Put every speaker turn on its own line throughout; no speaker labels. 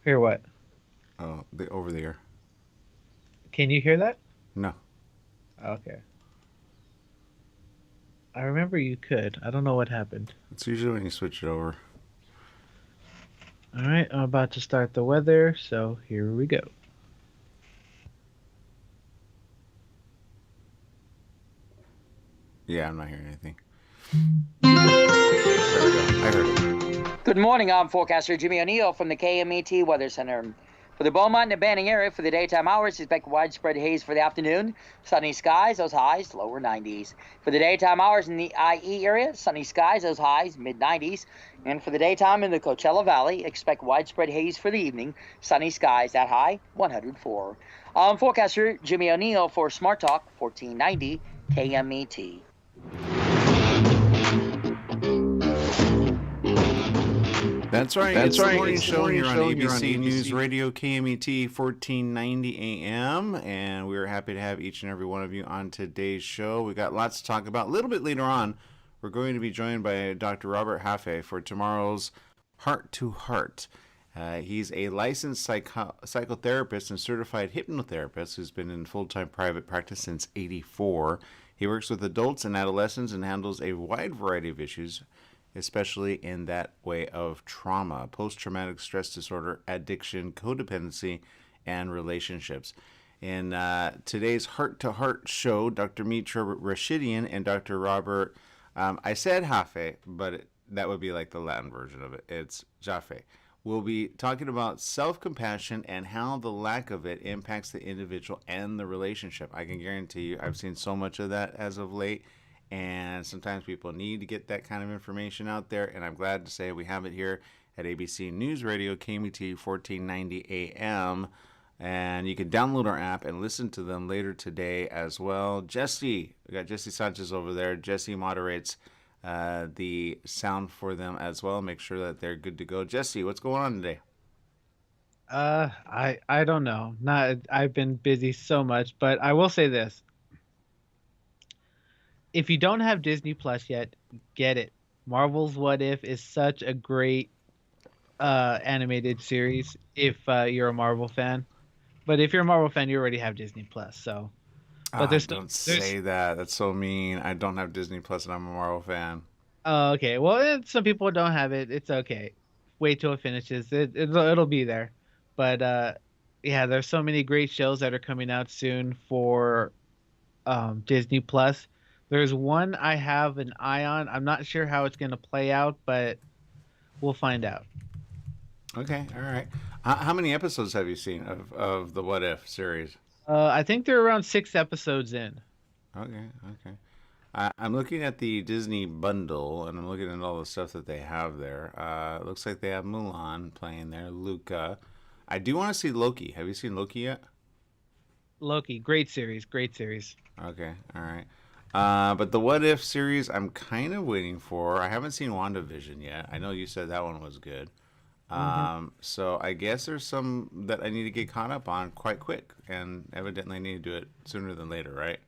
Hear what?
Oh, the over the air.
Can you hear that?
No.
Okay. I remember you could. I don't know what happened.
It's usually when you switch it over.
All right, I'm about to start the weather, so here we go.
Yeah, I'm not hearing anything. There we go. I heard it.
Good morning, I'm forecaster Jimmy O'Neill from the KMET Weather Center. For the Beaumont and Banning area, for the daytime hours, expect widespread haze for the afternoon. Sunny skies, those highs, lower 90s. For the daytime hours in the IE area, sunny skies, those highs, mid 90s. And for the daytime in the Coachella Valley, expect widespread haze for the evening. Sunny skies, that high, 104. I'm forecaster Jimmy O'Neill for Smart Talk 1490 KMET.
That's right.
That's
It's the
right.
morning
It's the
show
morning
here on
show here on
ABC News
ABC.
Radio KMET 1490 AM, and we're happy to have each and every one of you on today's show. We got lots to talk about. A little bit later on, we're going to be joined by Dr. Robert Jaffe for tomorrow's Heart to Heart. He's a licensed psychotherapist and certified hypnotherapist who's been in full-time private practice since '84. He works with adults and adolescents and handles a wide variety of issues, especially in that way of trauma, post traumatic stress disorder, addiction, codependency, and relationships. In today's Heart to Heart show, Dr. Mitra Rashidian and Dr. Robert, I said Hafe, but that would be like the Latin version of it. It's Jaffe. We'll be talking about self compassion and how the lack of it impacts the individual and the relationship. I can guarantee you, I've seen so much of that as of late, and sometimes people need to get that kind of information out there, and I'm glad to say we have it here at ABC News Radio KMET 1490 AM, and you can download our app and listen to them later today as well. We got Jesse Sanchez over there. Jesse moderates the sound for them as well. Make sure that they're good to go. Jesse, what's going on today?
I don't know. Not I've been busy so much, but I will say this. If you don't have Disney Plus yet, get it. Marvel's What If is such a great animated series if you're a Marvel fan. But if you're a Marvel fan, you already have Disney Plus. So, but
Ah,
there's no,
don't
there's
say that. That's so mean. I don't have Disney Plus and I'm a Marvel fan.
oh, okay. Well, some people don't have it. It's okay. Wait till it finishes. It'll be there. But yeah, there's so many great shows that are coming out soon for Disney Plus. There's one I have an eye on. I'm not sure how it's gonna play out, but we'll find out.
Okay, all right. How many episodes have you seen of the What If series?
I think they're around 6 episodes in.
Okay, okay. I'm looking at the Disney bundle, and I'm looking at all the stuff that they have there. It looks like they have Mulan playing there, Luca. I do want to see Loki. Have you seen Loki yet?
Loki, great series, great series.
Okay, all right. But the What If series, I'm kind of waiting for. I haven't seen WandaVision yet. I know you said that one was good.
Hmm.
So I guess there's some that I need to get caught up on quite quick, and evidently I need to do it sooner than later, right?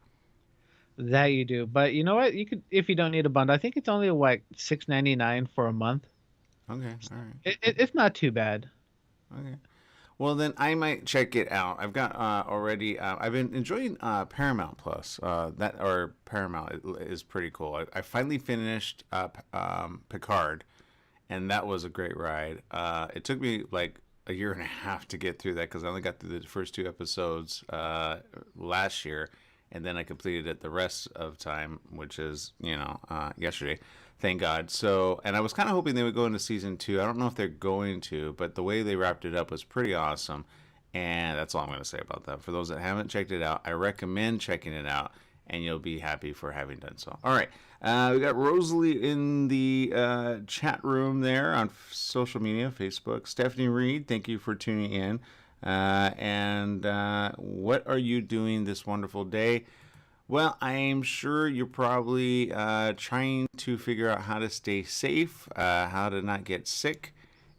That you do, but you know what? You could if you don't need a bundle. I think it's only like 6.99 for a month.
Okay, all right.
It's not too bad.
Okay. Well, then I might check it out. I've got already. I've been enjoying Paramount Plus. That or Paramount is pretty cool. I finally finished Picard, and that was a great ride. It took me like a year and a half to get through that because I only got through the first two episodes last year, and then I completed it the rest of time, which is yesterday. Thank God. So, and I was kind of hoping they would go into season two. I don't know if they're going to, but the way they wrapped it up was pretty awesome. And that's all I'm going to say about that. For those that haven't checked it out, I recommend checking it out, and you'll be happy for having done so. All right. We got Rosalie in the chat room there on social media, Facebook. Stephanie Reed, thank you for tuning in. And what are you doing this wonderful day? Well, I'm sure you're probably trying to figure out how to stay safe, how to not get sick,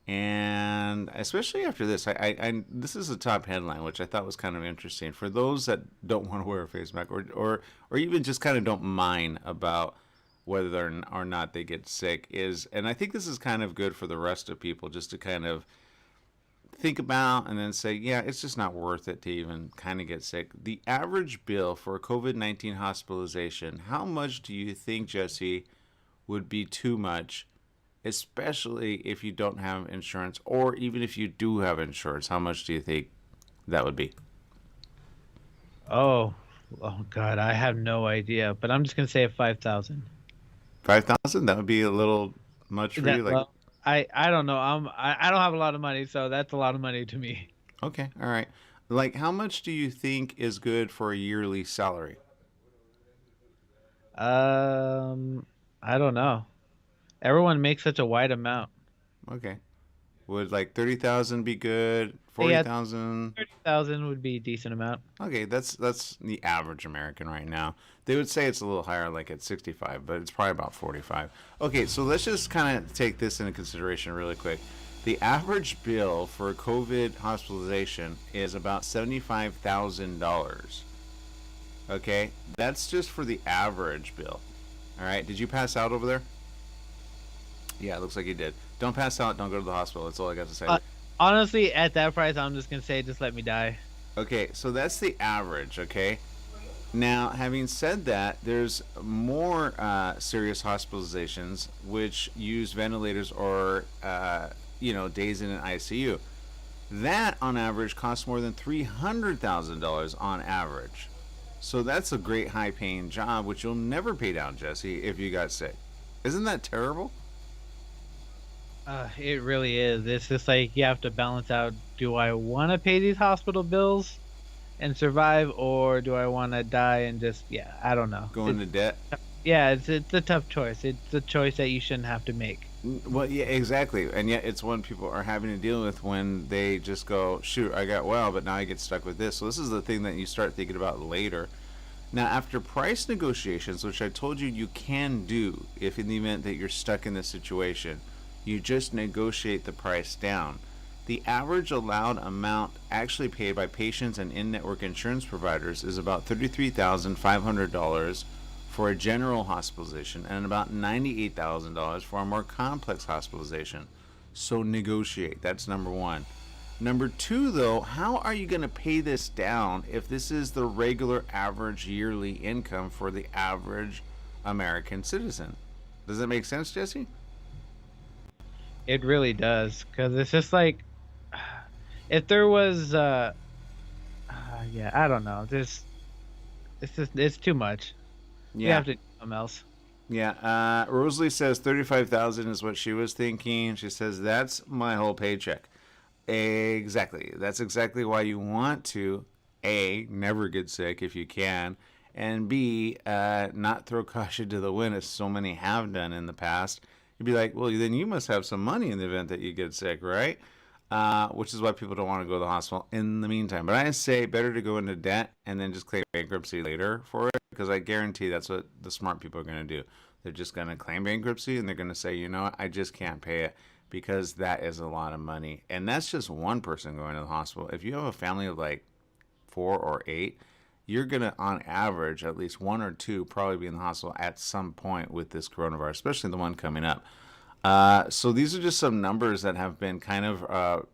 and especially after this, this is a top headline, which I thought was kind of interesting for those that don't want to wear a face mask, or even just kind of don't mind about whether or not they get sick. And I think this is kind of good for the rest of people, just to kind of think about and then say, yeah, it's just not worth it to even kind of get sick. The average bill for a COVID-19 hospitalization, how much do you think, Jesse, would be too much, especially if you don't have insurance, or even if you do have insurance? How much do you think that would be?
Oh, oh God, I have no idea, but I'm just gonna say 5,000.
5,000? That would be a little much
Is
for you.
that
Like,
low? I don't know. I don't have a lot of money, so that's a lot of money to me.
okay, all right. Like, how much do you think is good for a yearly salary?
Um, I don't know. Everyone makes such a wide amount.
Okay. Would like 30,000 be good?
Yeah,
40,000?
30,000 would be a decent amount.
Okay, that's the average American right now. They would say it's a little higher, like at 65, but it's probably about 45. Okay, so let's just kind of take this into consideration really quick. The average bill for a COVID hospitalization is about $75,000. Okay, that's just for the average bill. All right, did you pass out over there? Yeah, it looks like you did. Don't pass out. Don't go to the hospital. That's all I got to say.
Uh, Honestly, at that price, I'm just gonna say, just let me die.
Okay, so that's the average. Okay, now, having said that, there's more serious hospitalizations which use ventilators or, days in an ICU. That, on average, costs more than $300,000 on average. So that's a great high-paying job, which you'll never pay down, Jesse, if you got sick. Isn't that terrible?
It really is. It's just like you have to balance out, do I want to pay these hospital bills and survive, or do I want to die and just, yeah, I don't know.
Go into debt?
Yeah, it's a tough choice. It's a choice that you shouldn't have to make.
Well, yeah, exactly. And yet it's one people are having to deal with when they just go, shoot, I got well, but now I get stuck with this. So this is the thing that you start thinking about later. Now, after price negotiations, which I told you you can do if in the event that you're stuck in this situation, you just negotiate the price down. The average allowed amount actually paid by patients and in-network insurance providers is about $33,500 for a general hospitalization and about $98,000 for a more complex hospitalization. So negotiate. That's number one. Number two, though, how are you going to pay this down if this is the regular average yearly income for the average American citizen? Does that make sense, Jesse?
It really does, because it's just like, if there was, yeah, I don't know. It's too much. We
Yeah.
have to do something else.
Yeah, Rosalie says 35,000 is what she was thinking. She says that's my whole paycheck. Exactly. That's exactly why you want to A, never get sick if you can, and B, not throw caution to the wind as so many have done in the past. You'd be like, well, then you must have some money in the event that you get sick, right? Which is why people don't want to go to the hospital in the meantime. But I say better to go into debt and then just claim bankruptcy later for it, because I guarantee that's what the smart people are going to do. They're just going to claim bankruptcy and they're going to say, you know what, I just can't pay it because that is a lot of money. And that's just one person going to the hospital. If you have a family of like 4 or 8, you're going to, on average, at least one or two probably be in the hospital at some point with this coronavirus, especially the one coming up. So these are just some numbers that have been kind of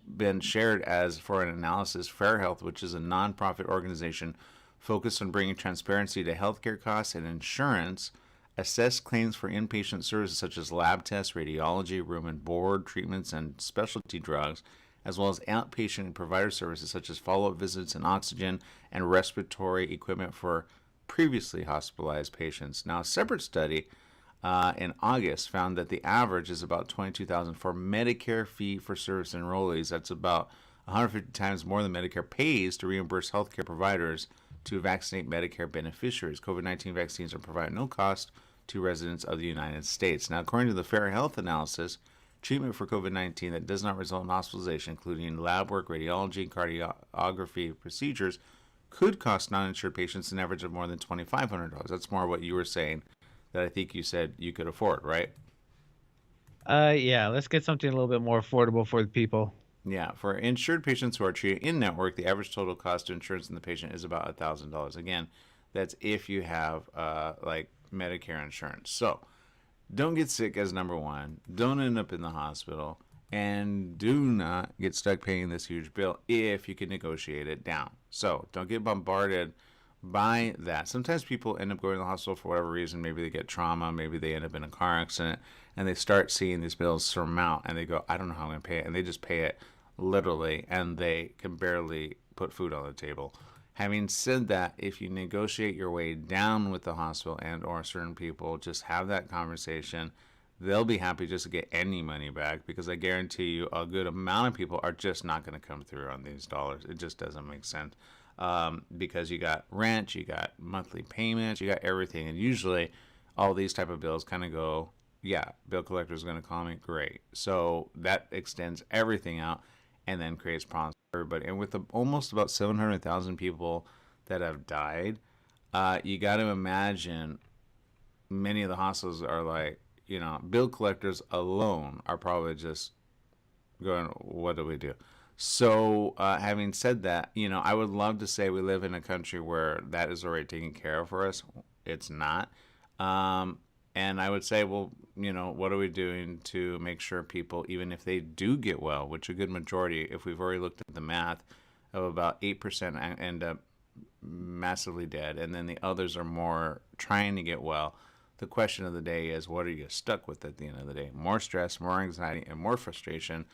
been shared as for an analysis. Fair Health, which is a nonprofit organization focused on bringing transparency to healthcare costs and insurance, assessed claims for inpatient services such as lab tests, radiology, room and board treatments, and specialty drugs, as well as outpatient and provider services such as follow-up visits and oxygen and respiratory equipment for previously hospitalized patients. Now, a separate study in August found that the average is about $22,000 for Medicare fee-for-service enrollees. That's about 150 times more than Medicare pays to reimburse healthcare providers to vaccinate Medicare beneficiaries. COVID-19 vaccines are provided at no cost to residents of the United States. Now, according to the Fair Health analysis, treatment for COVID-19 that does not result in hospitalization, including lab work, radiology, and cardiography procedures, could cost non-insured patients an average of more than $2,500. That's more what you were saying that I think you said you could afford, right?
Yeah, let's get something a little bit more affordable for the people.
Yeah, for insured patients who are treated in network, the average total cost of insurance in the patient is about $1,000. Again, that's if you have like Medicare insurance. So don't get sick as number one. Don't end up in the hospital. and do not get stuck paying this huge bill if you can negotiate it down. So don't get bombarded by that. Sometimes people end up going to the hospital for whatever reason. Maybe they get trauma, maybe they end up in a car accident, and they start seeing these bills surmount, and they go, I don't know how I'm going to pay it. And they just pay it literally, and they can barely put food on the table. Having said that, if you negotiate your way down with the hospital and or certain people, just have that conversation. They'll be happy just to get any money back, because I guarantee you a good amount of people are just not going to come through on these dollars. It just doesn't make sense, because you got rent, you got monthly payments, you got everything. And usually all these type of bills kind of go, yeah, bill collector is going to call me, great. So that extends everything out and then creates problems for everybody. And with almost about 700,000 people that have died, you got to imagine many of the hospitals are like, bill collectors alone are probably just going, what do we do? So, having said that, I would love to say we live in a country where that is already taken care of for us. It's not. And I would say, well, what are we doing to make sure people, even if they do get well, which a good majority, if we've already looked at the math, of about 8% end up massively dead, and then the others are more trying to get well. The question of the day is, what are you stuck with at the end of the day? More stress, more anxiety, and more frustration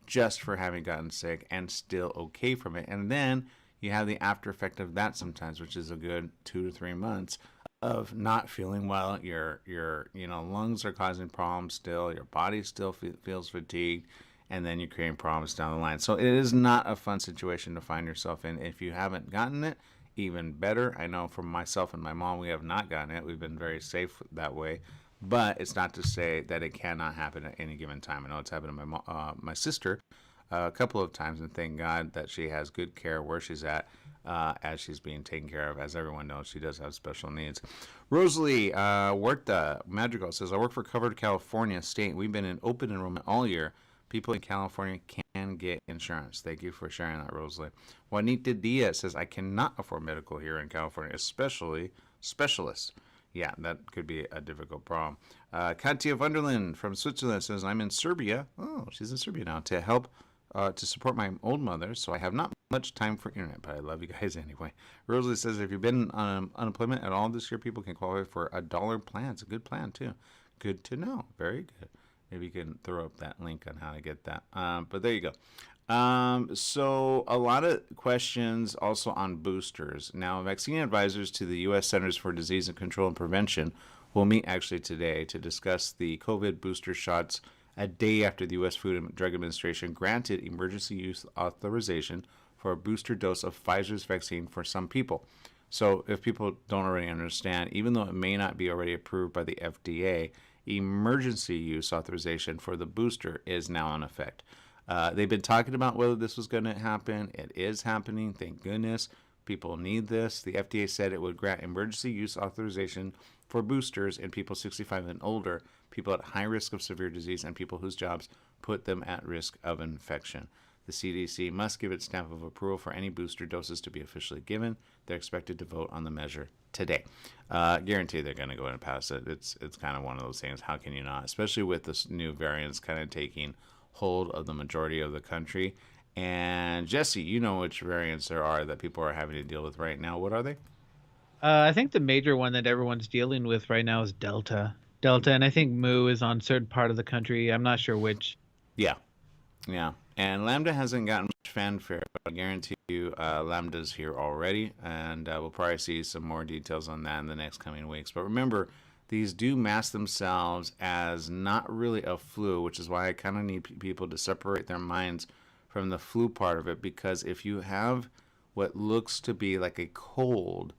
just for having gotten sick and still okay from it. And then you have the after effect of that sometimes, which is a good 2 to 3 months of not feeling well. Your lungs are causing problems still. Your body still feels fatigued, and then you're creating problems down the line. So it is not a fun situation to find yourself in. If you haven't gotten it, even better. I know from myself and my mom, we have not gotten it. We've been very safe that way. But it's not to say that it cannot happen at any given time. I know it's happened to my sister a couple of times, and thank God that she has good care where she's at, as she's being taken care of. As everyone knows, she does have special needs. Rosalie Huerta Madrigal says, I work for Covered California State. We've been in open enrollment all year. People in California can get insurance. Thank you for sharing that, Rosalie. Juanita Diaz says, I cannot afford medical here in California, especially specialists. Yeah, that could be a difficult problem. Katja Wunderland from Switzerland says, I'm in Serbia. Oh, she's in Serbia now to help to support my old mother, so I have not much time for internet, but I love you guys anyway. Rosalie says, if you've been on unemployment at all this year, people can qualify for $1 plan. It's a good plan, too. Good to know. Very good. Maybe you can throw up that link on how to get that. But there you go. So a lot of questions also on boosters. Now, vaccine advisors to the U.S. Centers for Disease Control and Prevention will meet actually today to discuss the COVID booster shots a day after the U.S. Food and Drug Administration granted emergency use authorization for a booster dose of Pfizer's vaccine for some people. So if people don't already understand, even though it may not be already approved by the FDA, emergency use authorization for the booster is now in effect. They've been talking about whether this was going to happen. It is happening. Thank goodness. People need this. The FDA said it would grant emergency use authorization for boosters in people 65 and older, people at high risk of severe disease, and people whose jobs put them at risk of infection. The CDC must give its stamp of approval for any booster doses to be officially given. They're expected to vote on the measure today. Guarantee they're going to go ahead and pass it. It's kind of one of those things. How can you not? Especially with this new variants kind of taking hold of the majority of the country. And Jesse, you know which variants there are that people are having to deal with right now. What are they?
I think the major one that everyone's dealing with right now is Delta. Delta, and I think Mu is on certain part of the country. I'm not sure which.
Yeah, yeah. And Lambda hasn't gotten much fanfare, but I guarantee you Lambda's here already, and we'll probably see some more details on that in the next coming weeks. But remember, these do mask themselves as not really a flu, which is why I kind of need people to separate their minds from the flu part of it, because if you have what looks to be like a cold,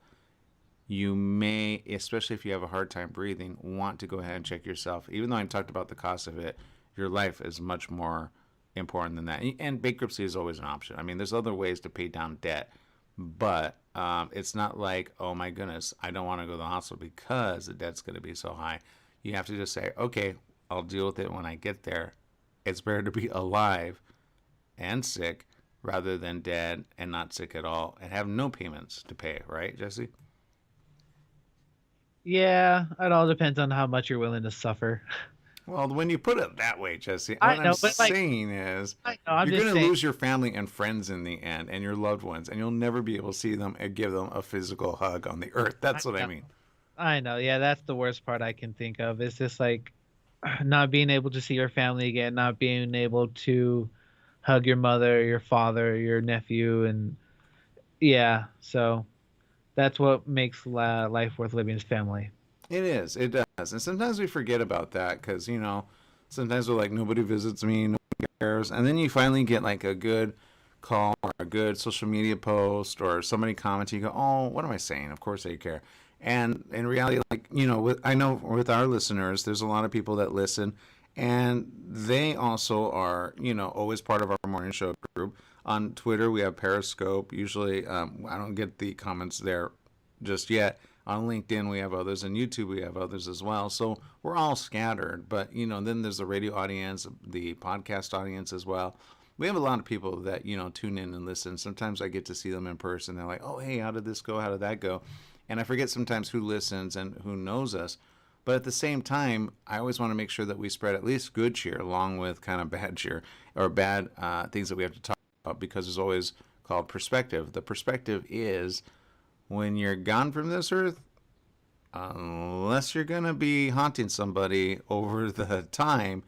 you may, especially if you have a hard time breathing, want to go ahead and check yourself. Even though I talked about the cost of it, your life is much more important than that. And bankruptcy is always an option. I mean, there's other ways to pay down debt, but it's not like, oh my goodness, I don't want to go to the hospital because the debt's going to be so high. You have to just say, okay, I'll deal with it when I get there. It's better to be alive and sick rather than dead and not sick at all and have no payments to pay, right, Jesse?
Yeah, it all depends on how much you're willing to suffer.
Well, when you put it that way, Jesse,
I
what I'm
know, but like,
saying is
I know, I'm
you're
just
going to
saying.
lose your family and friends in the end and your loved ones, and you'll never be able to see them and give them a physical hug on the earth.
I
That's what I
know.
mean.
I know. Yeah, that's the worst part I can think of. It's just like not being able to see your family again, not being able to hug your mother, your father, your nephew, and yeah. So that's what makes life worth living is family.
It is. It does. And sometimes we forget about that because, sometimes we're like, nobody visits me, nobody cares. And then you finally get like a good call or a good social media post or somebody comments. You go, oh, what am I saying? Of course they care. And in reality, like, I know with our listeners, there's a lot of people that listen and they also are, always part of our morning show group. On Twitter, we have Periscope. Usually, I don't get the comments there just yet. On LinkedIn, we have others, and YouTube, we have others as well. So we're all scattered, but then there's the radio audience, the podcast audience as well. We have a lot of people that tune in and listen. Sometimes I get to see them in person. They're like, "Oh, hey, how did this go? How did that go?" And I forget sometimes who listens and who knows us. But at the same time, I always want to make sure that we spread at least good cheer along with kind of bad cheer or bad things that we have to talk about because there's always called perspective. The perspective is when you're gone from this earth, unless you're going to be haunting somebody over the time,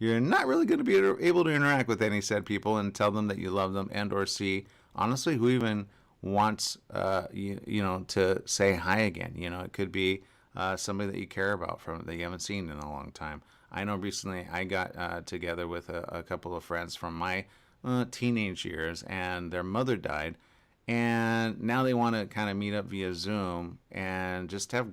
you're not really going to be able to interact with any said people and tell them that you love them and or see, honestly, who even wants, to say hi again. It could be somebody that you care about from that you haven't seen in a long time. I know recently I got together with a couple of friends from my teenage years, and their mother died, and now they want to kind of meet up via Zoom and just have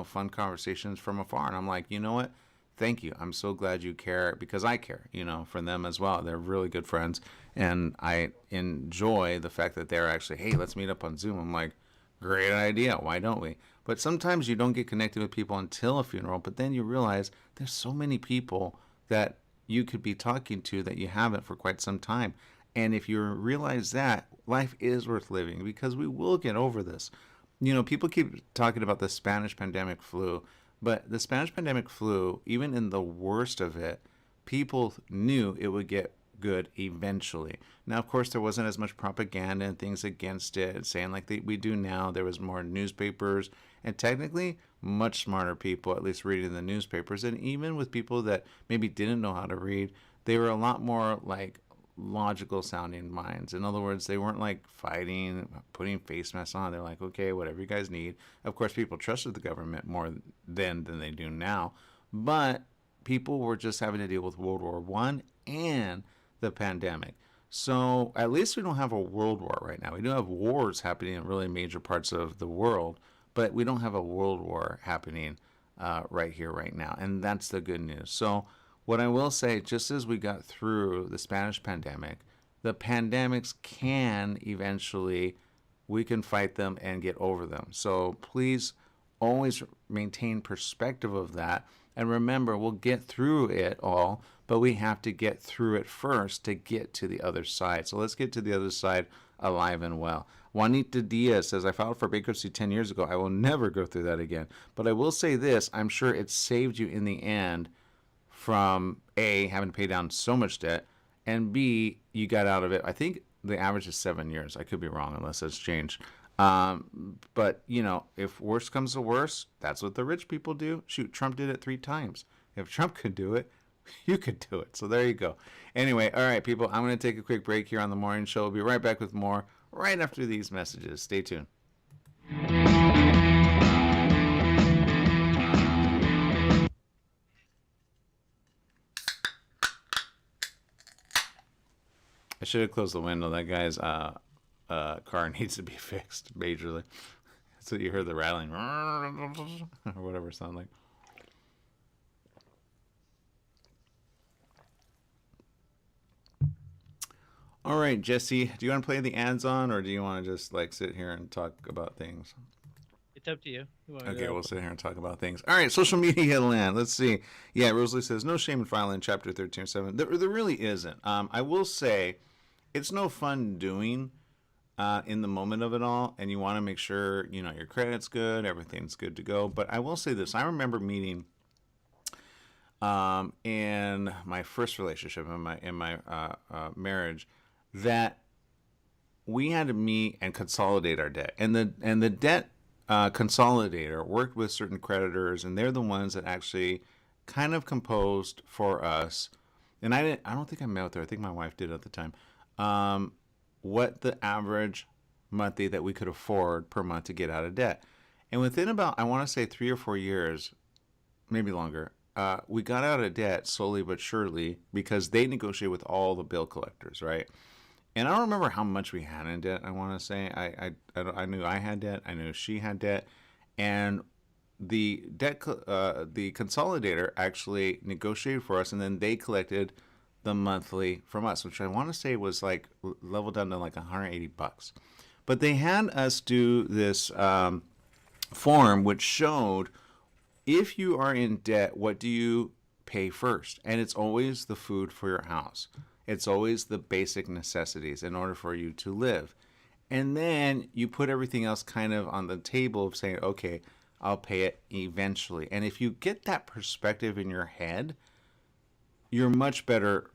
fun conversations from afar. And I'm like, you know what? Thank you. I'm so glad you care because I care, for them as well. They're really good friends, and I enjoy the fact that they're actually, hey, let's meet up on Zoom. I'm like, great idea. Why don't we? But sometimes you don't get connected with people until a funeral, but then you realize there's so many people that you could be talking to that you haven't for quite some time. And if you realize that, life is worth living because we will get over this. People keep talking about the Spanish pandemic flu, but the Spanish pandemic flu, even in the worst of it, people knew it would get good eventually. Now, of course, there wasn't as much propaganda and things against it, saying like we do now. There was more newspapers and technically much smarter people, at least reading the newspapers. And even with people that maybe didn't know how to read, they were a lot more like logical sounding minds. In other words, they weren't like fighting, putting face masks on. They're like, okay, whatever you guys need. Of course, people trusted the government more then than they do now. But people were just having to deal with World War One and the pandemic. So at least we don't have a world war right now. We do have wars happening in really major parts of the world, but we don't have a world war happening right here, right now. And that's the good news. So what I will say, just as we got through the Spanish pandemic, the pandemics can eventually, we can fight them and get over them. So please always maintain perspective of that. And remember, we'll get through it all, but we have to get through it first to get to the other side. So let's get to the other side alive and well. Juanita Diaz says, I filed for bankruptcy 10 years ago. I will never go through that again. But I will say this, I'm sure it saved you in the end from A, having to pay down so much debt, and B, you got out of it. I think the average is 7 years. I could be wrong unless it's changed. But, if worse comes to worse, that's what the rich people do. Shoot, Trump did it 3 times. If Trump could do it, you could do it. So there you go. Anyway, all right, people, I'm going to take a quick break here on the morning show. We'll be right back with more right after these messages. Stay tuned. I should have closed the window. That guy's car needs to be fixed majorly. So you heard the rattling or whatever it sounded like. All right, Jesse, do you want to play the ads on, or do you want to just like sit here and talk about things?
It's up to you.
Okay, we'll sit here and talk about things. All right, social media land. Let's see. Yeah, Rosalie says, no shame in filing chapter 13.7. There really isn't. I will say it's no fun doing in the moment of it all, and you want to make sure, your credit's good, everything's good to go. But I will say this. I remember meeting in my first relationship, in my marriage, that we had to meet and consolidate our debt, and the debt consolidator worked with certain creditors, and they're the ones that actually kind of composed for us. And I don't think I met with her. I think my wife did at the time. What the average monthly that we could afford per month to get out of debt. And within about, I want to say 3 or 4 years, maybe longer, we got out of debt slowly but surely because they negotiated with all the bill collectors, right? And I don't remember how much we had in debt. I want to say I knew I had debt. I knew she had debt, and the consolidator actually negotiated for us, and then they collected the monthly from us, which I want to say was like leveled down to like $180. But they had us do this form which showed if you are in debt, what do you pay first? And it's always the food for your house. It's always the basic necessities in order for you to live. And then you put everything else kind of on the table of saying, okay, I'll pay it eventually. And if you get that perspective in your head, you're much better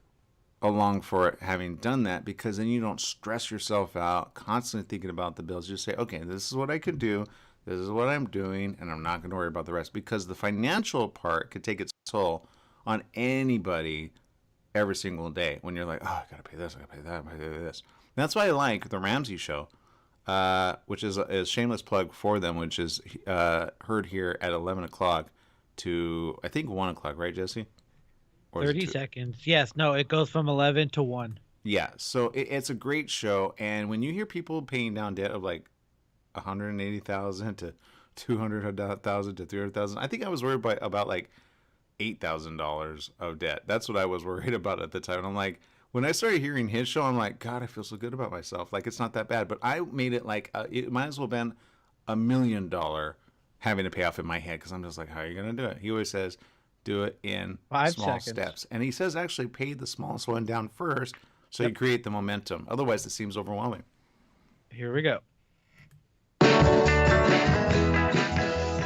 along for it having done that, because then you don't stress yourself out constantly thinking about the bills. You say, okay, this is what I could do, this is what I'm doing, and I'm not going to worry about the rest, because the financial part could take its toll on anybody every single day when you're like, oh, I gotta pay this, I gotta pay that, I gotta pay this. And that's why I like the Ramsey show, which is a shameless plug for them, which is heard here at 11 o'clock to I think 1 o'clock, right, Jesse? Or is it
30
2?
seconds. Yes, no, it goes from 11 to 1.
Yeah, so it's a great show, and when you hear people paying down debt of like 180,000 to 200,000 to 300,000, I think I was worried about like $8,000 of debt. That's what I was worried about at the time. And I'm like, when I started hearing his show, I'm like, God, I feel so good about myself. Like, it's not that bad. But I made it like it might as well have been $1 million having to pay off in my head, because I'm just like, how are you gonna do it? He always says, do it in
5
small
seconds.
steps, and he says actually pay the smallest one down first, so you
Yep.
create the momentum. Otherwise, it seems overwhelming.
Here we go.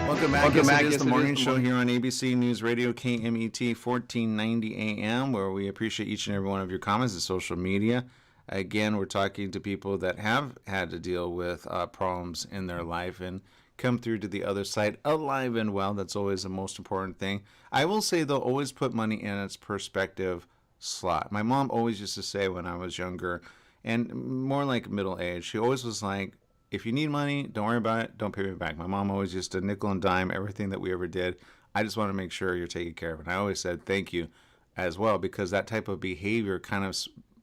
Welcome back. It is the morning show here on ABC News Radio, KMET 1490 AM, where we appreciate each and every one of your comments and social media. Again, we're talking to people that have had to deal with problems in their life and come through to the other side alive and well. That's always the most important thing. I will say, though, always put money in its perspective slot. My mom always used to say when I was younger and more like middle age, she always was like, if you need money, don't worry about it. Don't pay me back. My mom always used to nickel and dime everything that we ever did. I just want to make sure you're taken care of. And I always said thank you as well, because that type of behavior kind of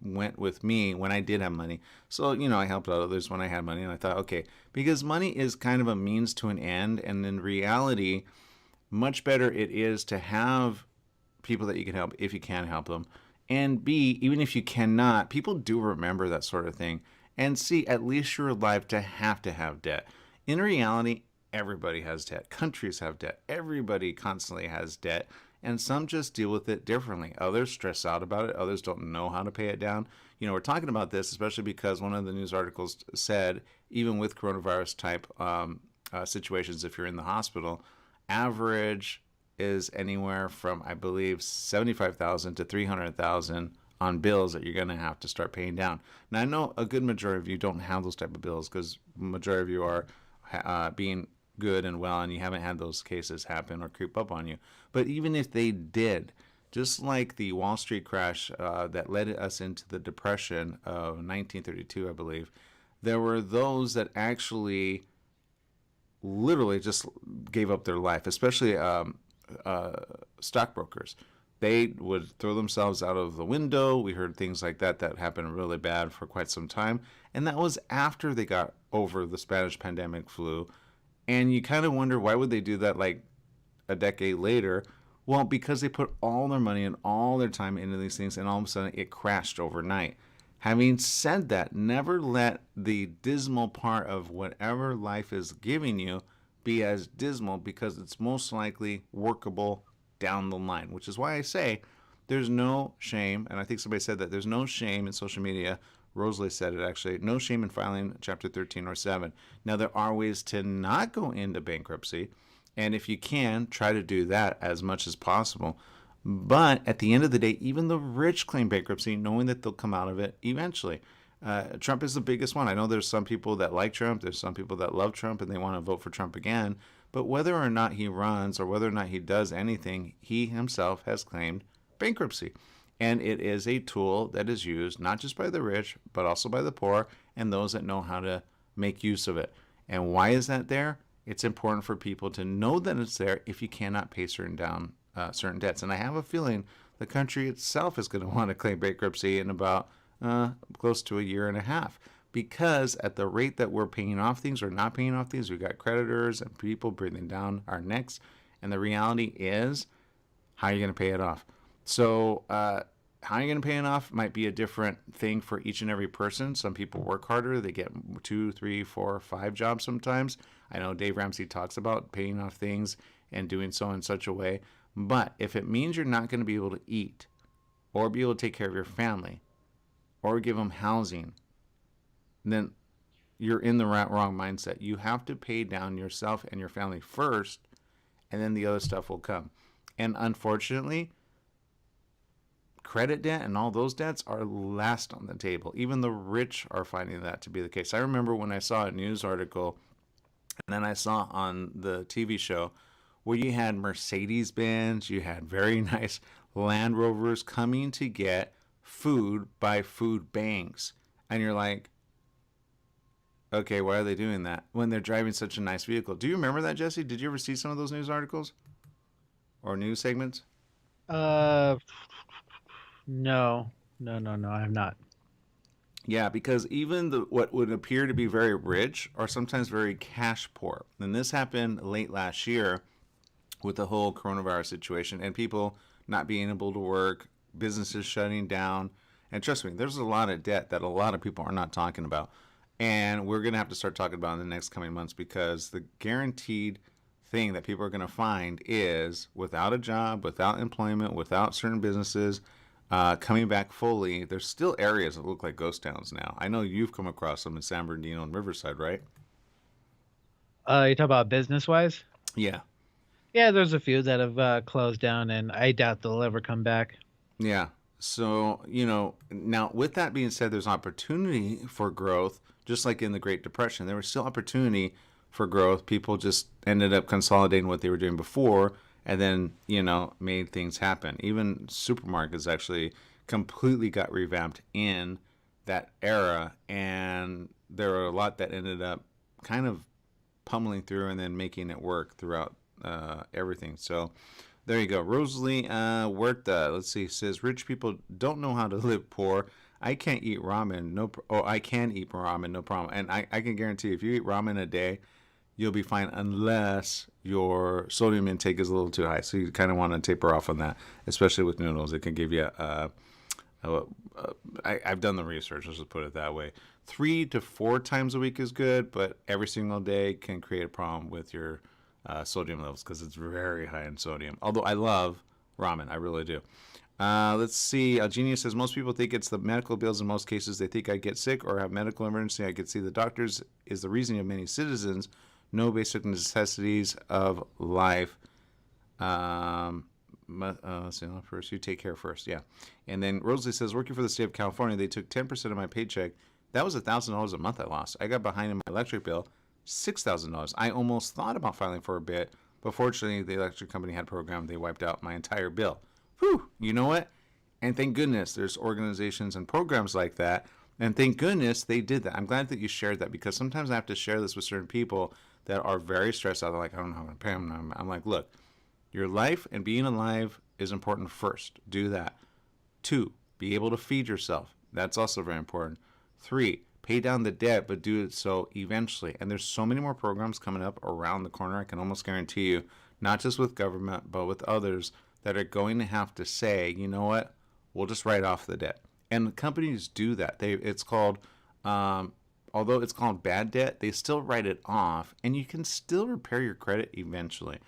went with me when I did have money. So, I helped out others when I had money. And I thought, okay, because money is kind of a means to an end. And in reality, much better it is to have people that you can help if you can help them. And B, even if you cannot, people do remember that sort of thing. And C, at least you're alive to have debt. In reality, everybody has debt. Countries have debt. Everybody constantly has debt. And some just deal with it differently. Others stress out about it. Others don't know how to pay it down. We're talking about this especially because one of the news articles said, even with coronavirus type situations, if you're in the hospital, average is anywhere from, I believe, 75,000 to 300,000 on bills that you're going to have to start paying down. Now, I know a good majority of you don't have those type of bills, because majority of you are being good and well, and you haven't had those cases happen or creep up on you. But even if they did, just like the Wall Street crash that led us into the Depression of 1932, I believe, there were those that actually literally just gave up their life, especially stockbrokers. They would throw themselves out of the window. We heard things like that happened really bad for quite some time. And that was after they got over the Spanish pandemic flu. And you kind of wonder, why would they do that like a decade later? Well, because they put all their money and all their time into these things, and all of a sudden it crashed overnight. Having said that, never let the dismal part of whatever life is giving you be as dismal, because it's most likely workable down the line, which is why I say there's no shame. And I think somebody said that there's no shame in social media. Rosalie said it actually, no shame in filing chapter 13 or 7. Now, there are ways to not go into bankruptcy, and if you can, try to do that as much as possible. But at the end of the day, even the rich claim bankruptcy, knowing that they'll come out of it eventually. Trump is the biggest one. I know there's some people that like Trump, there's some people that love Trump and they want to vote for Trump again. But whether or not he runs or whether or not he does anything, he himself has claimed bankruptcy. And it is a tool that is used not just by the rich, but also by the poor and those that know how to make use of it. And why is that there? It's important for people to know that it's there if you cannot pay certain debts. And I have a feeling the country itself is going to want to claim bankruptcy in about close to a year and a half. Because at the rate that we're paying off things or not paying off things, we've got creditors and people breathing down our necks. And the reality is, how are you going to pay it off? So, how you're going to pay it off might be a different thing for each and every person. Some people work harder. They get 2, 3, 4, 5 jobs sometimes. I know Dave Ramsey talks about paying off things and doing so in such a way. But if it means you're not going to be able to eat or be able to take care of your family or give them housing, then you're in the wrong mindset. You have to pay down yourself and your family first, and then the other stuff will come. And unfortunately, credit debt and all those debts are last on the table. Even the rich are finding that to be the case. I remember when I saw a news article and then I saw on the TV show where you had Mercedes-Benz, you had very nice Land Rovers coming to get food by food banks. And you're like, okay, why are they doing that when they're driving such a nice vehicle? Do you remember that, Jesse? Did you ever see some of those news articles or news segments?
Uh, no, no, I have not.
Yeah, because even what would appear to be very rich are sometimes very cash poor. And this happened late last year with the whole coronavirus situation and people not being able to work, businesses shutting down. And trust me, there's a lot of debt that a lot of people are not talking about. And we're going to have to start talking about in the next coming months because the guaranteed thing that people are going to find is without a job, without employment, without certain businesses, coming back fully, there's still areas that look like ghost towns now. I know you've come across them in San Bernardino and Riverside, right?
You talk about business wise?
Yeah.
Yeah, there's a few that have closed down, and I doubt they'll ever come back.
Yeah. So, now with that being said, there's opportunity for growth, just like in the Great Depression. There was still opportunity for growth. People just ended up consolidating what they were doing before and then, made things happen. Even supermarkets actually completely got revamped in that era. And there were a lot that ended up kind of pummeling through and then making it work throughout everything. So there you go. Rosalie Huerta, let's see, says rich people don't know how to live poor. I can't eat ramen. I can eat ramen, no problem. And I can guarantee if you eat ramen a day, you'll be fine unless your sodium intake is a little too high. So you kind of want to taper off on that, especially with noodles. It can give you I've done the research, let's just put it that way. 3 to 4 times a week is good, but every single day can create a problem with your sodium levels because it's very high in sodium. Although I love ramen, I really do. Let's see. Genius says most people think it's the medical bills. In most cases, they think I get sick or have medical emergency. I could see the doctors is the reason of many citizens no basic necessities of life. Let's see. First, you take care first. Yeah. And then Rosalie says, working for the state of California, they took 10% of my paycheck. That was $1,000 a month I lost. I got behind in my electric bill, $6,000. I almost thought about filing for a bit, but fortunately, the electric company had a program. They wiped out my entire bill. Whew, you know what? And thank goodness there's organizations and programs like that. And thank goodness they did that. I'm glad that you shared that because sometimes I have to share this with certain people that are very stressed out. They're like, I don't know how to pay them. I'm like, look, your life and being alive is important first. Do that. 2, be able to feed yourself. That's also very important. 3, pay down the debt, but do it so eventually. And there's so many more programs coming up around the corner. I can almost guarantee you, not just with government, but with others that are going to have to say, you know what, we'll just write off the debt. And companies do that. It's called, although it's called bad debt, they still write it off, and you can still repair your credit eventually.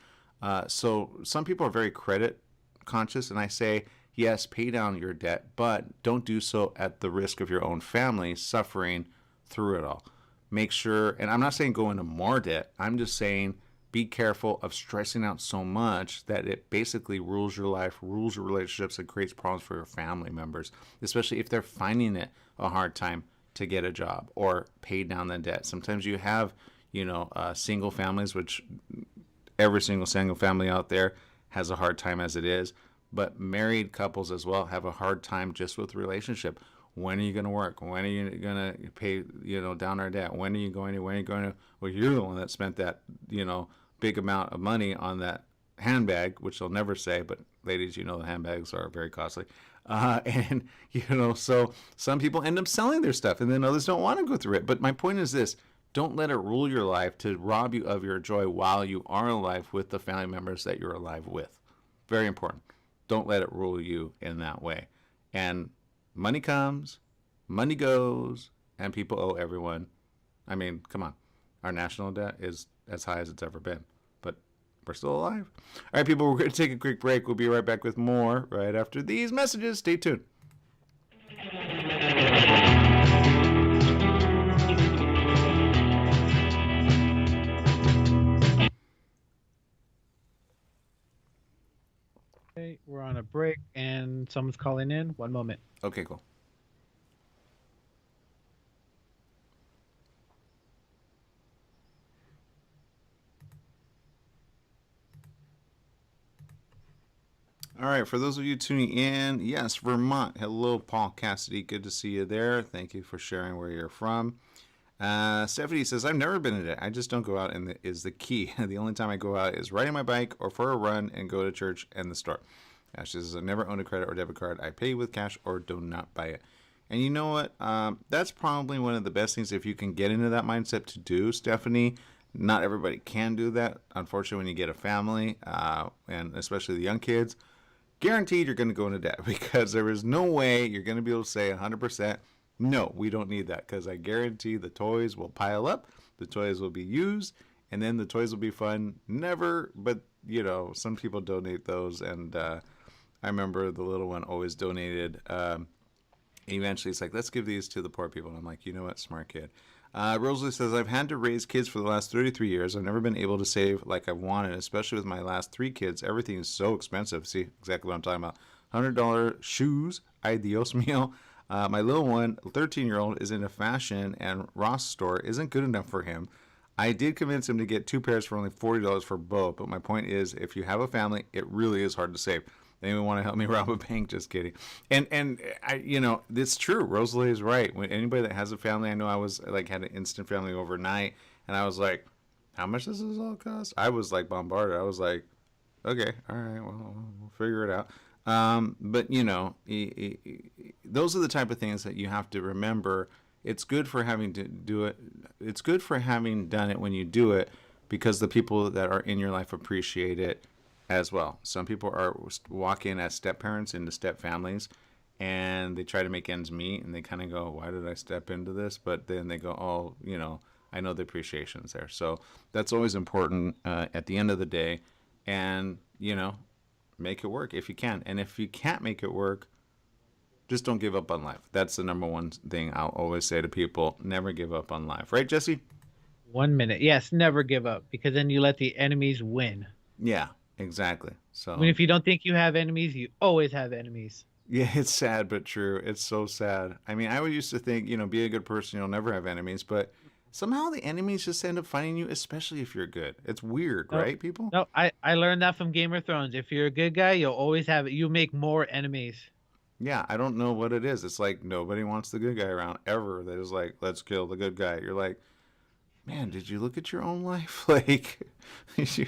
So some people are very credit conscious, and I say, yes, pay down your debt, but don't do so at the risk of your own family suffering through it all. Make sure, and I'm not saying go into more debt, I'm just saying be careful of stressing out so much that it basically rules your life, rules your relationships, and creates problems for your family members, especially if they're finding it a hard time to get a job or pay down the debt. Sometimes you have, single families, which every single family out there has a hard time as it is, but married couples as well have a hard time just with relationship. When are you going to work? When are you going to pay, down our debt? When are you going to, well, you're the one that spent that, big amount of money on that handbag, which they'll never say, but ladies, the handbags are very costly. And, so some people end up selling their stuff and then others don't want to go through it. But my point is this: don't let it rule your life to rob you of your joy while you are alive with the family members that you're alive with. Very important. Don't let it rule you in that way. And money comes, money goes, and people owe everyone. I mean, come on. Our national debt is as high as it's ever been, but we're still alive. All right, people, we're going to take a quick break. We'll be right back with more right after these messages. Stay tuned.
Okay, we're on a break and someone's calling in. One moment.
Okay, cool. All right, for those of you tuning in, yes, Vermont. Hello, Paul Cassidy. Good to see you there. Thank you for sharing where you're from. Stephanie says, I've never been in it. I just don't go out, and is the key. The only time I go out is riding my bike or for a run and go to church and the store. She says, I never own a credit or debit card. I pay with cash or do not buy it. And you know what? That's probably one of the best things if you can get into that mindset to do, Stephanie. Not everybody can do that. Unfortunately, when you get a family, and especially the young kids, guaranteed you're going to go into debt because there is no way you're going to be able to say 100%, no, we don't need that, because I guarantee the toys will pile up, the toys will be used, and then the toys will be fun. Never, but, some people donate those, and I remember the little one always donated. Eventually, it's like, let's give these to the poor people, and I'm like, you know what, smart kid. Rosalie says, I've had to raise kids for the last 33 years. I've never been able to save like I wanted, especially with my last 3 kids. Everything is so expensive. See, exactly what I'm talking about. $100 shoes, ay Dios mío. My little one, 13-year-old, is in a fashion and Ross store isn't good enough for him. I did convince him to get 2 pairs for only $40 for both, but my point is, if you have a family, it really is hard to save. Anyone want to help me rob a bank? Just kidding. And I, it's true. Rosalie is right. When anybody that has a family, I know I was like had an instant family overnight, and I was like, how much does this all cost? I was like bombarded. I was like, okay, all right, well, we'll figure it out. But those are the type of things that you have to remember. It's good for having to do it. It's good for having done it when you do it, because the people that are in your life appreciate it as well. Some people walk in as step parents into step families, and they try to make ends meet, and they kind of go, why did I step into this? But then they go, oh, I know the appreciation's there. So that's always important at the end of the day. And, make it work if you can. And if you can't make it work, just don't give up on life. That's the number one thing I'll always say to people. Never give up on life. Right, Jesse?
1 minute. Yes, never give up, because then you let the enemies win.
Yeah, exactly. So
Even if you don't think you have enemies, you always have enemies.
yeah, it's sad but true. It's so sad. I mean, I used to think, be a good person, you'll never have enemies, but somehow the enemies just end up finding you, especially if you're good. It's weird, right, people?
No, I learned that from Game of Thrones. If you're a good guy, you'll always have it. You make more enemies.
Yeah, I don't know what it is. It's like nobody wants the good guy around ever. They're just like, let's kill the good guy. You're like, man, did you look at your own life? Like, you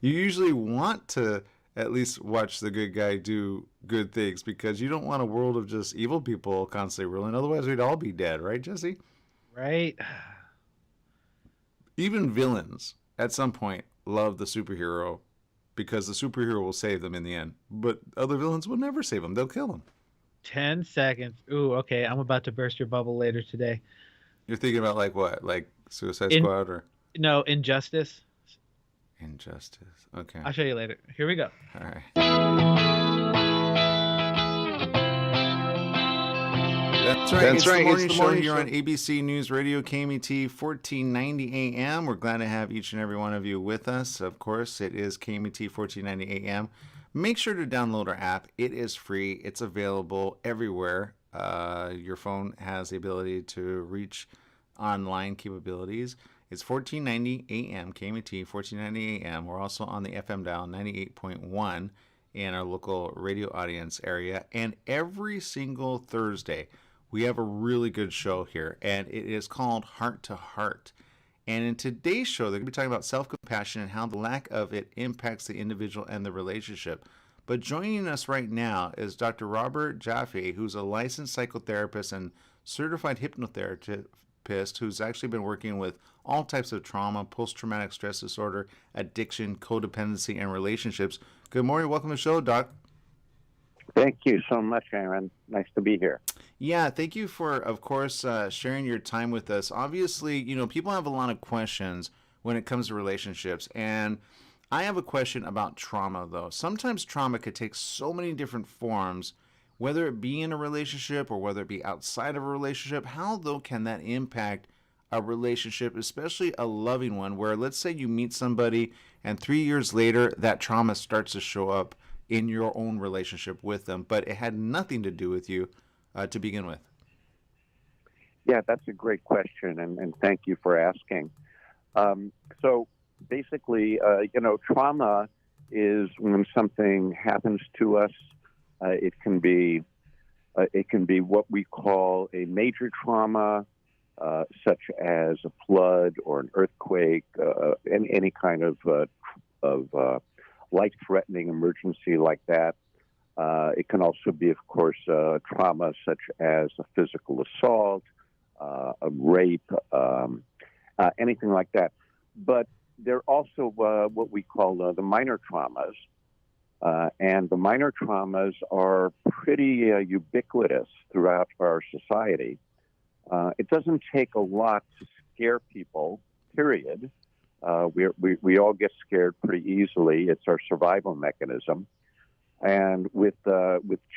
usually want to at least watch the good guy do good things, because you don't want a world of just evil people constantly ruling. Otherwise, we'd all be dead, right, Jesse?
Right?
Even villains, at some point, love the superhero because the superhero will save them in the end. But other villains will never save them. They'll kill them.
10 seconds. Ooh, okay. I'm about to burst your bubble later today.
You're thinking about like what? Like Suicide Squad or?
No, Injustice.
Injustice. Okay.
I'll show you later. Here we go.
All right. That's right.
That's
It's the
right.
morning
It's the
show
morning
here
show.
on ABC News Radio, KMET 1490 AM. We're glad to have each and every one of you with us. Of course, it is KMET 1490 AM. Make sure to download our app. It is free. It's available everywhere. Your phone has the ability to reach online capabilities. It's 1490 AM, KMET 1490 AM. We're also on the FM dial 98.1 in our local radio audience area. And every single Thursday, we have a really good show here, and it is called Heart to Heart. And in today's show, they're going to be talking about self-compassion and how the lack of it impacts the individual and the relationship. But joining us right now is Dr. Robert Jaffe, who's a licensed psychotherapist and certified hypnotherapist who's actually been working with all types of trauma, post-traumatic stress disorder, addiction, codependency, and relationships. Good morning. Welcome to the show, Doc.
Thank you so much, Aaron. Nice to be here.
Yeah, thank you for, of course, sharing your time with us. Obviously, people have a lot of questions when it comes to relationships. And I have a question about trauma, though. Sometimes trauma could take so many different forms, whether it be in a relationship or whether it be outside of a relationship. How, though, can that impact a relationship, especially a loving one, where let's say you meet somebody and 3 years later that trauma starts to show up in your own relationship with them, but it had nothing to do with you to begin with?
Yeah, that's a great question, and thank you for asking. So basically, trauma is when something happens to us. It can be what we call a major trauma, such as a flood or an earthquake, any kind of life-threatening emergency like that. It can also be, of course, trauma such as a physical assault, a rape, anything like that. But there are also what we call the minor traumas. And the minor traumas are pretty ubiquitous throughout our society. It doesn't take a lot to scare people, period. We all get scared pretty easily. It's our survival mechanism. And with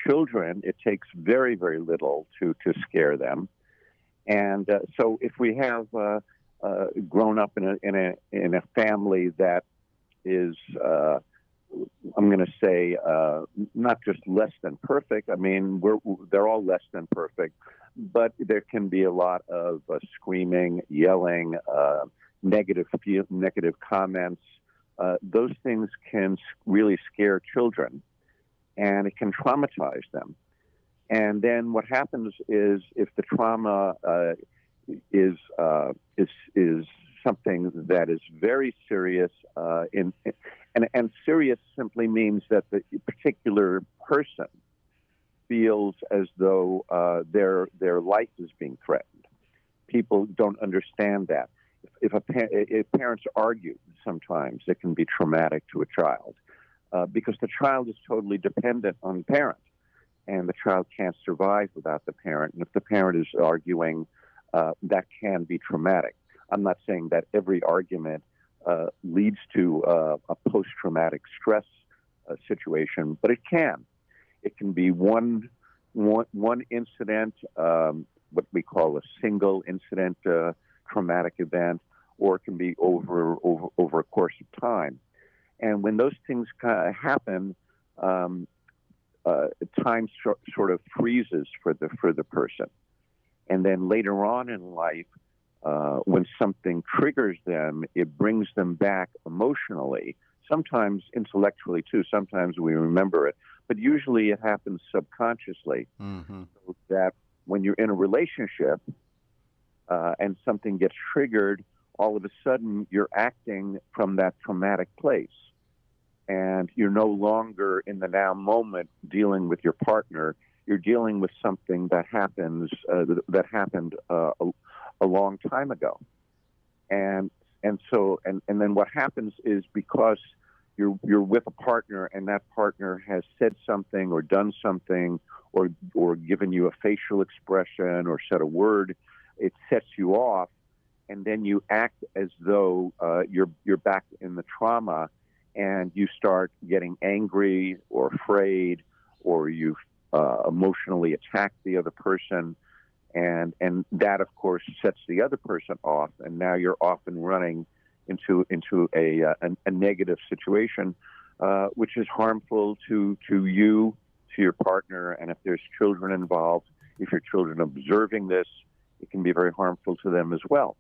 children, it takes very, very little to scare them. And so if we have grown up in a family that is, I'm going to say, not just less than perfect. I mean, they're all less than perfect, but there can be a lot of screaming, yelling, negative comments. Those things can really scare children, and it can traumatize them. And then what happens is, if the trauma is something that is very serious, and serious simply means that the particular person feels as though their life is being threatened. People don't understand that. If parents argue, sometimes it can be traumatic to a child because the child is totally dependent on the parent, and the child can't survive without the parent. And if the parent is arguing, that can be traumatic. I'm not saying that every argument leads to a post-traumatic stress situation, but it can. It can be one incident, what we call a single incident traumatic event, or it can be over a course of time. And when those things happen, time sort of freezes for the person. And then later on in life, when something triggers them, it brings them back emotionally, sometimes intellectually too. Sometimes we remember it, but usually it happens subconsciously. Mm-hmm. So that when you're in a relationship and something gets triggered, all of a sudden you're acting from that traumatic place. And you're no longer in the now moment dealing with your partner. You're dealing with something that happened a long time ago. And then what happens is, because you're with a partner and that partner has said something or done something or given you a facial expression or said a word, it sets you off, and then you act as though you're back in the trauma, and you start getting angry or afraid, or you emotionally attack the other person. and that of course sets the other person off, and now you're off and running into a negative situation, which is harmful to you, to your partner, and if there's children involved, if your children observing this, it can be very harmful to them as well.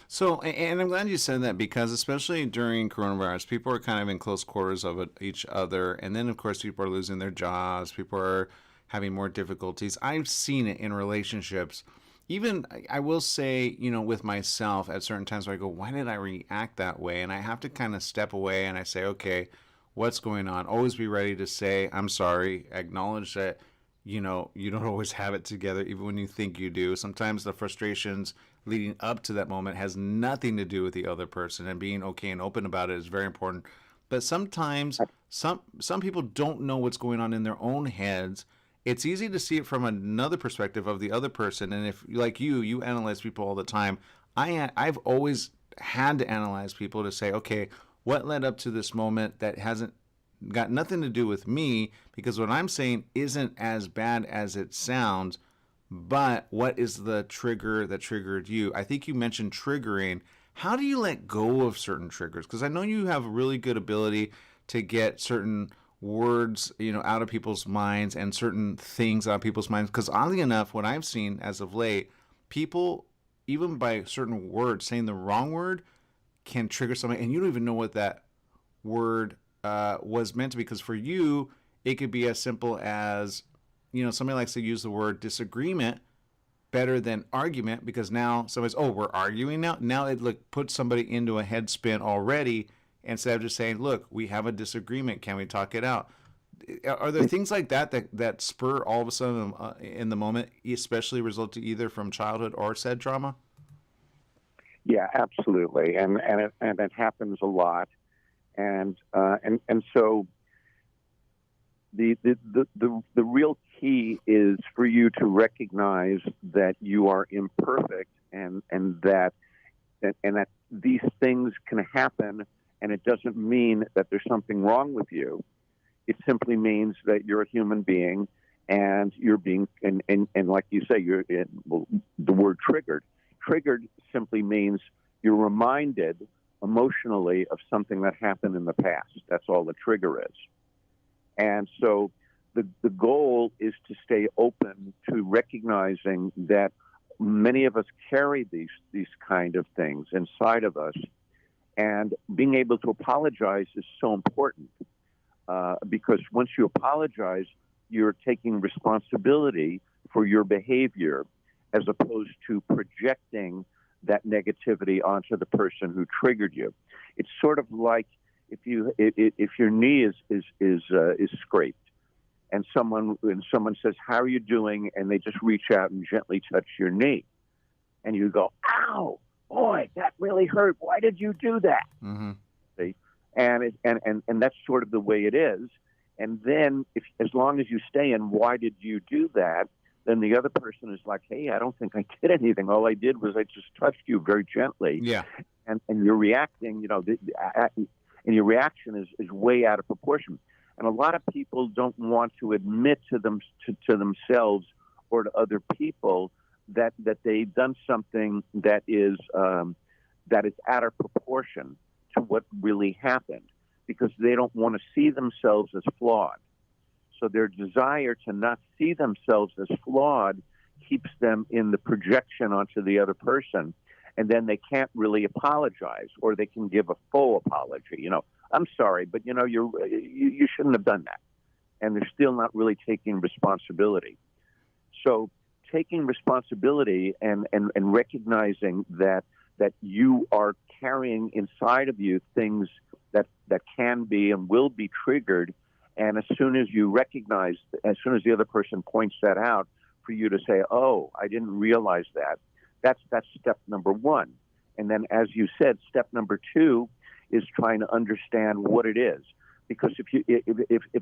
So, and I'm glad you said that, because especially during coronavirus, people are kind of in close quarters of each other. And then, of course, people are losing their jobs. People are having more difficulties. I've seen it in relationships. Even, I will say, with myself at certain times where I go, why did I react that way? And I have to kind of step away and I say, okay, what's going on? Always be ready to say, I'm sorry, acknowledge that you don't always have it together, even when you think you do. Sometimes the frustrations leading up to that moment has nothing to do with the other person, and being okay and open about it is very important. But sometimes some people don't know what's going on in their own heads. It's easy to see it from another perspective of the other person. And if, like you analyze people all the time, I've always had to analyze people to say, okay, what led up to this moment that hasn't got nothing to do with me, because what I'm saying isn't as bad as it sounds, but what is the trigger that triggered you? I think you mentioned triggering. How do you let go of certain triggers? Because I know you have a really good ability to get certain words, out of people's minds, and certain things out of people's minds. Because oddly enough, what I've seen as of late, people, even by certain words, saying the wrong word can trigger something, and you don't even know what that word was meant to be. Because for you, it could be as simple as, somebody likes to use the word disagreement better than argument, because now somebody's, oh, we're arguing now. Now it puts somebody into a head spin already, instead of just saying, look, we have a disagreement. Can we talk it out? Are there things like that spur all of a sudden in the moment, especially result to either from childhood or said trauma?
Yeah, absolutely, and it happens a lot. And so the real key is for you to recognize that you are imperfect, and that these things can happen, and it doesn't mean that there's something wrong with you. It simply means that you're a human being, and you're being and like you say, the word triggered. Triggered simply means you're reminded emotionally of something that happened in the past. That's all the trigger is. And so the goal is to stay open to recognizing that many of us carry these kind of things inside of us, and being able to apologize is so important, because once you apologize, you're taking responsibility for your behavior, as opposed to projecting that negativity onto the person who triggered you. It's sort of like if your knee is scraped, and someone says, "How are you doing?" and they just reach out and gently touch your knee, and you go, "Ow, boy, that really hurt. Why did you do that?"
Mm-hmm.
See? And that's sort of the way it is. And then, as long as you stay in, "Why did you do that?" then the other person is like, "Hey, I don't think I did anything. All I did was I just touched you very gently."
Yeah.
And you're reacting, and your reaction is way out of proportion. And a lot of people don't want to admit to themselves or to other people that they've done something that is out of proportion to what really happened, because they don't want to see themselves as flawed. So their desire to not see themselves as flawed keeps them in the projection onto the other person, and then they can't really apologize, or they can give a faux apology. "I'm sorry, but you shouldn't have done that," and they're still not really taking responsibility. So taking responsibility and recognizing that you are carrying inside of you things that can be and will be triggered. And as soon as you recognize, as soon as the other person points that out, for you to say, "Oh, I didn't realize that," that's step number one. And then, as you said, step number two is trying to understand what it is. Because if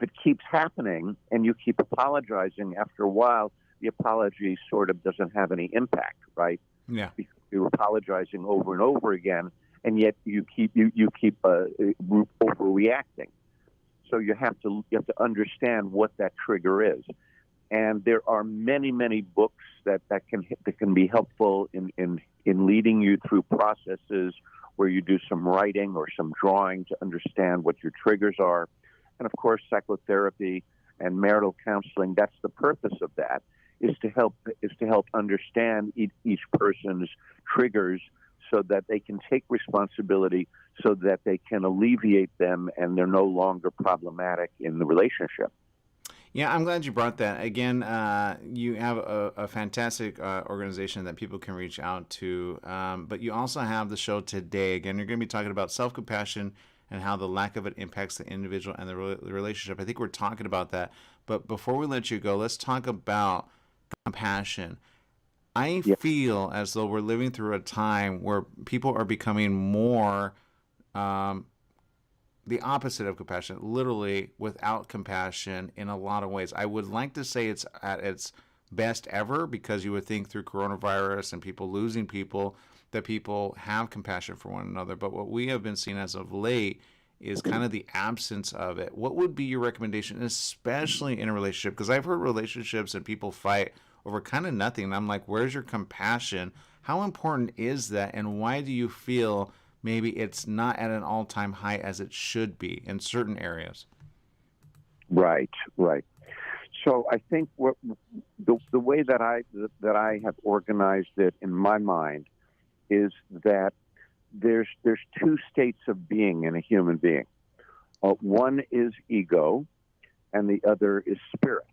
it keeps happening and you keep apologizing, after a while, the apology sort of doesn't have any impact, right?
Yeah.
Because you're apologizing over and over again, and yet you keep overreacting. So you have to understand what that trigger is. And there are many, many books that can be helpful in leading you through processes where you do some writing or some drawing to understand what your triggers are. And of course, psychotherapy and marital counseling, that's the purpose of that, is to help understand each person's triggers so that they can take responsibility, so that they can alleviate them and they're no longer problematic in the relationship.
Yeah, I'm glad you brought that. Again, you have a fantastic organization that people can reach out to, but you also have the show today. Again, you're going to be talking about self-compassion and how the lack of it impacts the individual and the relationship. I think we're talking about that. But before we let you go, let's talk about compassion. I feel as though we're living through a time where people are becoming more the opposite of compassion, literally without compassion in a lot of ways. I would like to say it's at its best ever, because you would think through coronavirus and people losing people that people have compassion for one another. But what we have been seeing as of late is kind of the absence of it. What would be your recommendation, especially in a relationship? Because I've heard relationships and people fight over kind of nothing. And I'm like, where's your compassion? How important is that? And why do you feel maybe it's not at an all-time high as it should be in certain areas?
Right. So I think the way that I have organized it in my mind is that there's two states of being in a human being. One is ego, and the other is spirit.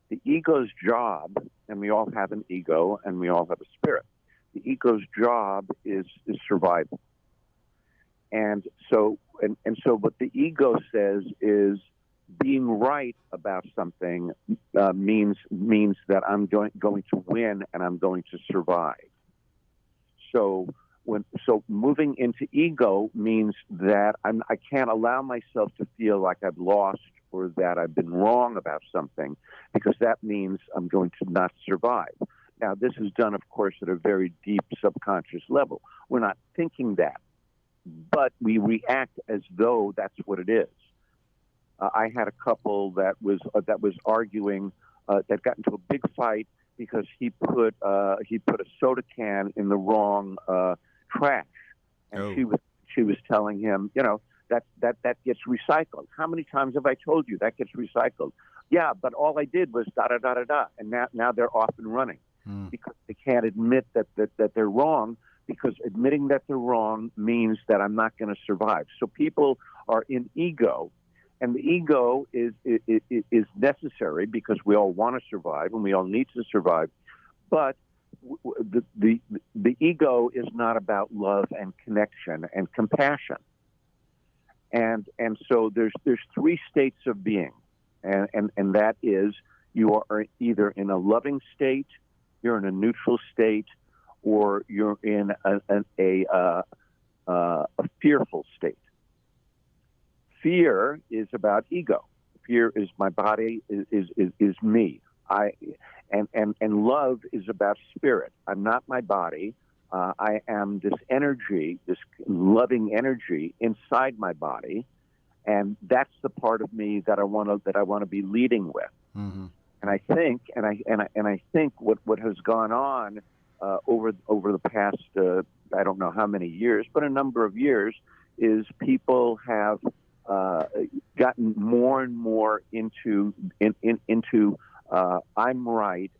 The ego's job, and we all have an ego, and we all have a spirit. The ego's job is survival. And so what the ego says is being right about something means that I'm going to win and I'm going to survive. So moving into ego means that I can't allow myself to feel like I've lost or that I've been wrong about something, because that means I'm going to not survive. Now, this is done, of course, at a very deep subconscious level. We're not thinking that, but we react as though that's what it is. I had a couple that was arguing, that got into a big fight because he put a soda can in the wrong trash, and she was telling him, that gets recycled. How many times have I told you that gets recycled? Yeah, but all I did was da da da da da, and now they're off and running because they can't admit that they're wrong. Because admitting that they're wrong means that I'm not going to survive. So people are in ego, and the ego is necessary because we all want to survive and we all need to survive. But the ego is not about love and connection and compassion. And so there's three states of being, and that is, you are either in a loving state, you're in a neutral state, or you're in a fearful state. Fear is about ego. Fear is my body, is me. And love is about spirit. I'm not my body. I am this energy, this loving energy inside my body, and that's the part of me that I want to be leading with. Mm-hmm. And I think what has gone on over the past I don't know how many years, but a number of years, is people have gotten more and more into I'm right,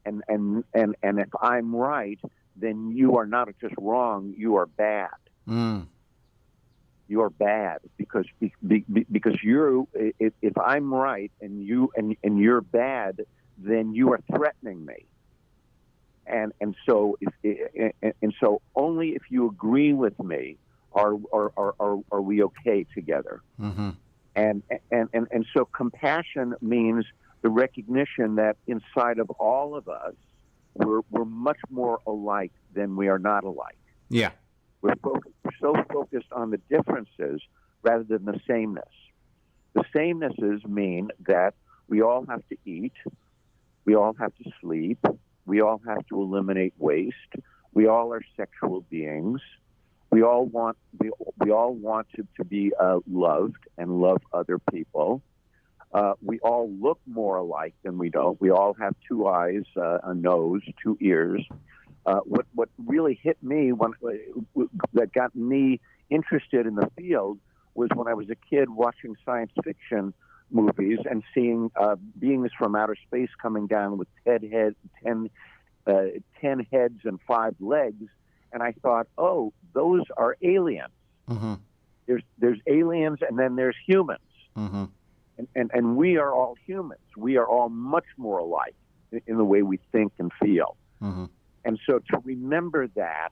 and if I'm right, then you are not just wrong, you are bad. You are bad because you're, if I'm right and you're bad, then you are threatening me. And so only if you agree with me are we okay together. Mm-hmm. And so compassion means the recognition that inside of all of us, we're much more alike than we are not alike.
Yeah.
We're so focused on the differences rather than the sameness. The samenesses mean that we all have to eat, we all have to sleep, we all have to eliminate waste, we all are sexual beings, we all want to be loved and love other people. we all look more alike than we don't. We all have two eyes, a nose, two ears. What really hit me that got me interested in the field was when I was a kid watching science fiction movies and seeing beings from outer space coming down with 10 heads and 5 legs, and I thought, oh, those are aliens.
Mm-hmm.
There's aliens, and then there's humans,
mm-hmm.
and we are all humans. We are all much more alike in the way we think and feel.
Mm-hmm.
And so to remember that,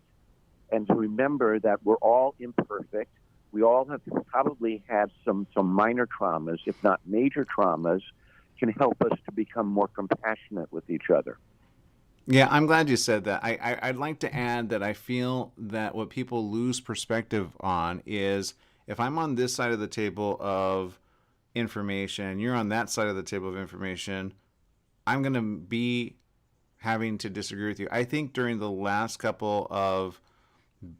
and to remember that we're all imperfect, we all have probably had some minor traumas, if not major traumas, can help us to become more compassionate with each other.
Yeah, I'm glad you said that. I'd like to add that I feel that what people lose perspective on is if I'm on this side of the table of information and you're on that side of the table of information, I'm going to be having to disagree with you. I think during the last couple of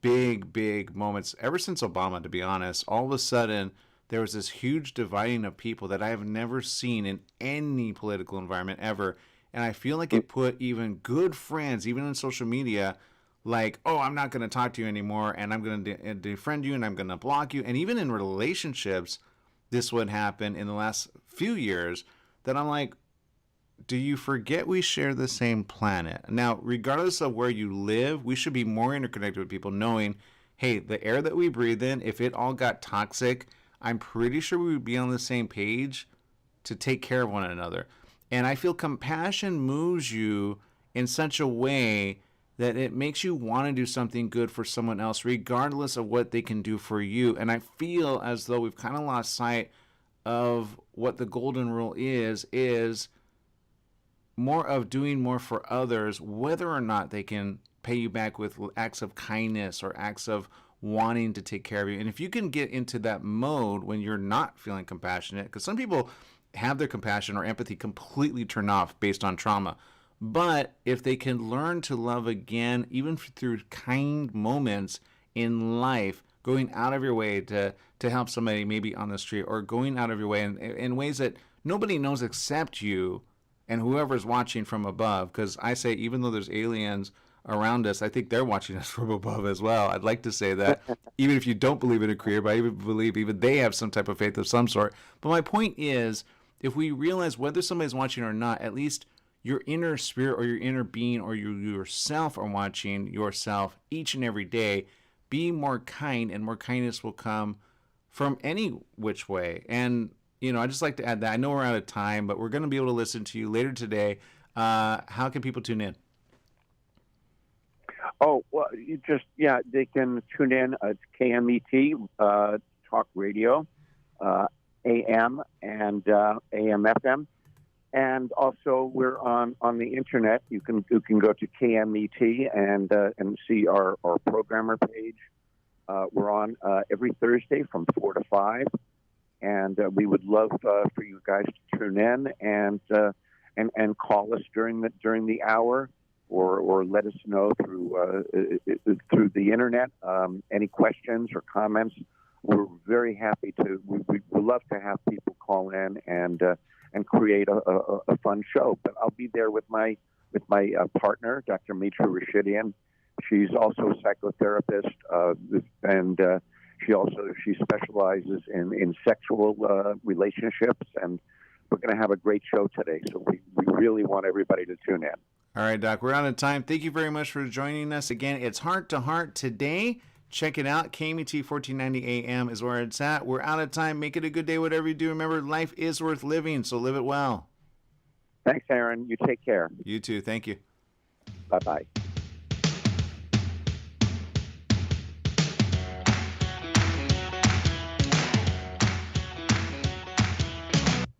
big moments, ever since Obama, to be honest, all of a sudden there was this huge dividing of people that I have never seen in any political environment ever. And I feel like it put even good friends, even on social media, like, oh, I'm not going to talk to you anymore, and I'm going to defriend you, and I'm going to block you. And even in relationships, this would happen in the last few years, that I'm like, do you forget we share the same planet? Now, regardless of where you live, we should be more interconnected with people, knowing, hey, the air that we breathe in, if it all got toxic, I'm pretty sure we would be on the same page to take care of one another. And I feel compassion moves you in such a way that it makes you want to do something good for someone else, regardless of what they can do for you. And I feel as though we've kind of lost sight of what the golden rule is more of doing more for others, whether or not they can pay you back with acts of kindness or acts of wanting to take care of you. And if you can get into that mode when you're not feeling compassionate, because some people have their compassion or empathy completely turned off based on trauma. But if they can learn to love again, even through kind moments in life, going out of your way to help somebody maybe on the street, or going out of your way in ways that nobody knows except you and whoever's watching from above. Because I say, even though there's aliens around us, I think they're watching us from above as well. I'd like to say that, even if you don't believe in a creator, but I even believe even they have some type of faith of some sort. But my point is, if we realize whether somebody's watching or not, at least your inner spirit or your inner being or you yourself are watching yourself each and every day, be more kind, and more kindness will come from any which way. And I just like to add that. I know we're out of time, but we're going to be able to listen to you later today. How can people tune in?
Oh, well, they can tune in. It's KMET Talk Radio, AM and AM FM. And also we're on the internet. You can go to KMET and see our programmer page. We're on every Thursday from 4 to 5. And we would love for you guys to tune in and call us during the hour, or let us know through the internet any questions or comments. We're very happy to. We love to have people call in and create a fun show. But I'll be there with my partner, Dr. Mitra Rashidian. She's also a psychotherapist, and she specializes in sexual relationships, and we're going to have a great show today. So we really want everybody to tune in.
All right, Doc, we're out of time. Thank you very much for joining us. Again, it's Heart to Heart today. Check it out. KMET 1490 AM is where it's at. We're out of time. Make it a good day, whatever you do. Remember, life is worth living, so live it well.
Thanks, Aaron. You take care.
You too. Thank you.
Bye-bye.